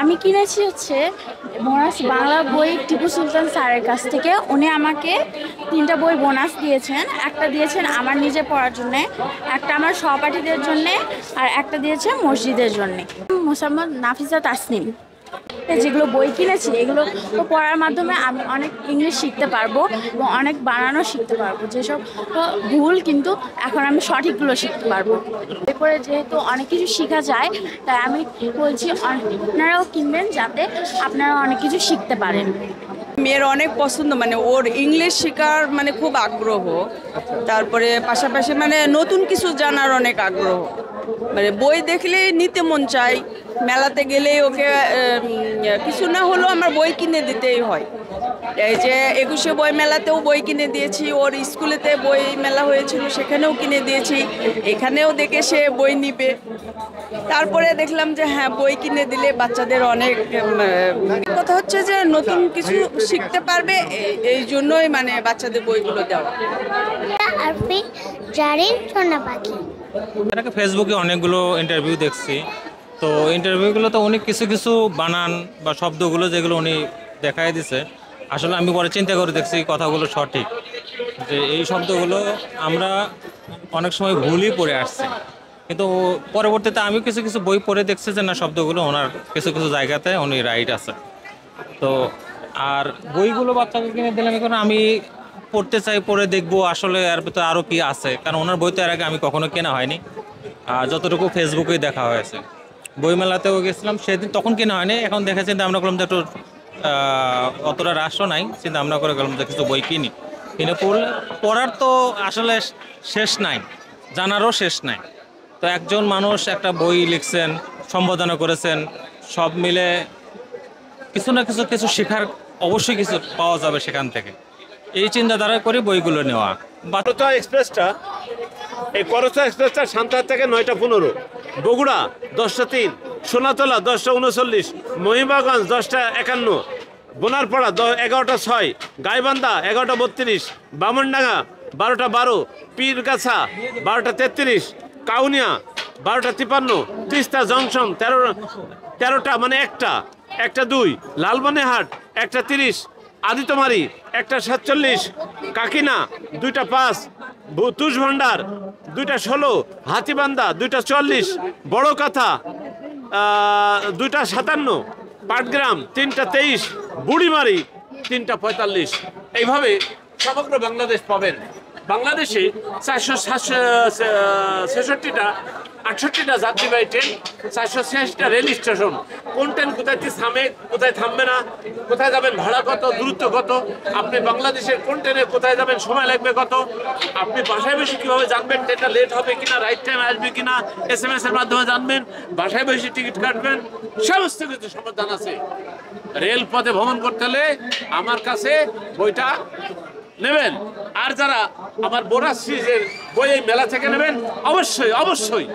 আমি কিনেছি হচ্ছে বোনাস বাংলা বই টিপু সুলতান স্যারের কাছ থেকে। উনি আমাকে 3টা বই বোনাস দিয়েছেন। একটা দিয়েছেন আমার নিজে পড়ার জন্যে, একটা আমার সহপাঠীদের জন্যে, আর একটা দিয়েছে মসজিদের জন্যে। মোসাম্মদ নাফিসা তাসনিম। যেগুলো বই কিনেছি এগুলো পড়ার মাধ্যমে আমি অনেক ইংলিশ শিখতে পারবো এবং অনেক বানানো শিখতে পারবো, যেসব ভুল কিন্তু এখন আমি সঠিকগুলো শিখতে পারবো। এরপরে যেহেতু অনেক কিছু শেখা যায়, তাই আমি বলছি আপনারাও কিনবেন যাতে আপনারা অনেক কিছু শিখতে পারেন। মেয়ের অনেক পছন্দ, মানে ওর ইংলিশ শেখার মানে খুব আগ্রহ। তারপরে পাশাপাশি মানে নতুন কিছু জানার অনেক আগ্রহ। মানে বই দেখলেই নিতে মন চায়, মেলাতে গেলেই ওকে কিছু না হলেও আমার বই কিনে দিতেই হয়। এই যে 21শে বই মেলাতেও বই কিনে দিয়েছি, ওর স্কুলেতে বই মেলা হয়েছিল সেখানেও কিনে দিয়েছি, এখানেও দেখে সে বই নিবে। তারপরে দেখলাম যে হ্যাঁ, বই কিনে দিলে বাচ্চাদের অনেক কথা হচ্ছে যে নতুন কিছু শিখতে পারবে, এই জন্যই মানে বাচ্চাদের বইগুলো দেওয়া। এটাকে ফেসবুকে অনেকগুলো ইন্টারভিউ দেখছি, তো ইন্টারভিউগুলো তো অনেক কিছু কিছু বানান বা শব্দগুলো যেগুলো উনি দেখাই দিছে, আসলে আমি পরে চিন্তা করে দেখছি কথাগুলো সঠিক, যে এই শব্দগুলো আমরা অনেক সময় ভুলই পড়ে আসছি, কিন্তু পরবর্তীতে আমি কিছু কিছু বই পড়ে দেখছি যে না, শব্দগুলো ওনার কিছু কিছু জায়গাতে উনি রাইট আছে। তো আর বইগুলো বাচ্চাকে কিনে দিলাম, এখন আমি পড়তে চাই, পড়ে দেখবো আসলে এর ভিতরে আরও কি আছে, কারণ ওনার বই তো এর আগে আমি কখনো কেনা হয়নি, আর যতটুকু ফেসবুকেই দেখা হয়েছে। বইমেলাতেও গেছিলাম সেদিন, তখন কেনা হয়নি, এখন দেখে চিন্তা আমরা করলাম যে একটু অতটা রাশও নাই, চিন্তা আমরা করে গেলাম যে কিছু বই কিনে পড়ার তো আসলে শেষ নাই, জানারও শেষ নাই। তো একজন মানুষ একটা বই লিখছেন, সম্বোধনা করেছেন, সব মিলে কিছু না কিছু কিছু শেখার অবশ্যই কিছু পাওয়া যাবে সেখান থেকে, এই চিন্তাধারা করে বইগুলো নেওয়া। করতা এক্সপ্রেসটা, এই করতা এক্সপ্রেসটা সান্তাহার থেকে 9টা 15, বগুড়া 10টা 3, সোনাতলা 10টা 39, মহিমাগঞ্জ 10টা 51, বোনারপাড়া 11টা 6, গাইবান্ধা 11টা 32, বামনডাঙ্গা 12টা 12, পীরগাছা 12টা 33, কাউনিয়া 12টা 53, তিস্তা জংশন 13টা মানে একটা 2, লালমনিরহাট 1টা 30, আদিতমারি 1টা 47, কাকিনা 2টা 5, তুষ ভান্ডার 2টা 16, হাতিবান্ধা 2টা 44, বড় কাথা 2টা 57, পাটগ্রাম 3টা 23, বুড়িমারি 3টা 45। এইভাবে সমগ্র বাংলাদেশ পাবেন। বাংলাদেশে 466টা 68টা যাত্রীবাহী ট্রেন, 486টা রেল স্টেশন। কোন ট্রেন কোথায় থামে, কোথায় থামবে না, কোথায় যাবেন, ভাড়া কত, দূরত্ব কত, আপনি বাংলাদেশের কোন ট্রেনে কোথায় যাবেন, সময় লাগবে কত, আপনি বাসায় বসে কীভাবে জানবেন ট্রেনটা লেট হবে কিনা, রাইট টাইম আসবে কিনা, SMS এর মাধ্যমে জানবেন, বাসায় বসে টিকিট কাটবেন, সমস্ত কিছু সমাধান আছে। রেলপথে ভ্রমণ করতে হলে আমার কাছে বইটা নেবেন। আর যারা আমার বোনাস সিরিজের বই এই মেলা থেকে নেবেন, অবশ্যই অবশ্যই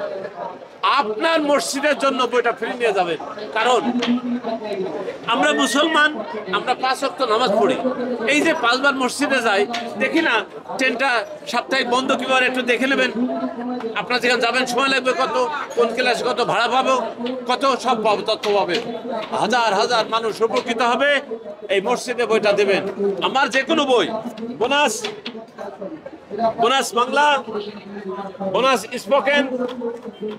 আপনার মসজিদের জন্য বইটা ফ্রি নিয়ে যাবেন। কারণ আমরা মুসলমান, আমরা 5 ওয়াক্ত নামাজ পড়ি, এই যে 5 বার মসজিদে যাই, দেখি না ট্রেনটা সাপ্তাহিক বন্ধ কিভাবে একটু দেখে নেবেন। আপনার যেখানে যাবেন সময় লাগবে কত, কোন ক্লাসে কত ভাড়া পাবো, কত সব পাবো, তথ্য পাবেন। হাজার হাজার মানুষ উপকৃত হবে, এই মসজিদে বইটা দেবেন। আমার যে কোনো বই, bonus Bangla, bonus spoken,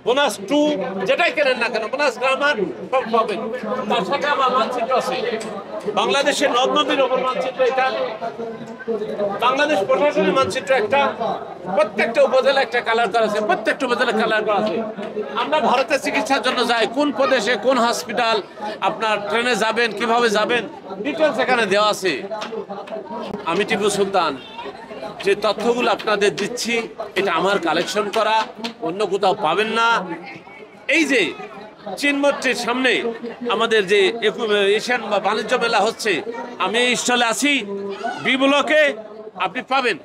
bonus 2, যেটাই কেনেন না কেন, বোনাস গ্রামার, সব পাবেন। তার সাথে আমার মানচিত্র আছে, বাংলাদেশের নদ নদীর ওপর মানচিত্র, এটা বাংলাদেশ প্রশাসনের মানচিত্র একটা, প্রত্যেকটা উপজেলা একটা কালার করা আছে, প্রত্যেকটা উপজেলা কালার করা আছে। আমরা ভারতে চিকিৎসার জন্য যাই, কোন প্রদেশে কোন হসপিটাল, আপনার ট্রেনে যাবেন, কিভাবে যাবেন, ডিটেলস এখানে দেওয়া আছে। আমি টিপু সুলতান যে তথ্যগুলো আপনাদের দিচ্ছি, এটা আমার কালেকশন করা, অন্য কোথাও পাবেন না। এই যে চিনমত্রীর সামনে আমাদের যে এশিয়ান বাণিজ্য মেলা হচ্ছে, আমি এই স্টলে আছি, বি ব্লকে, আপনি পাবেন।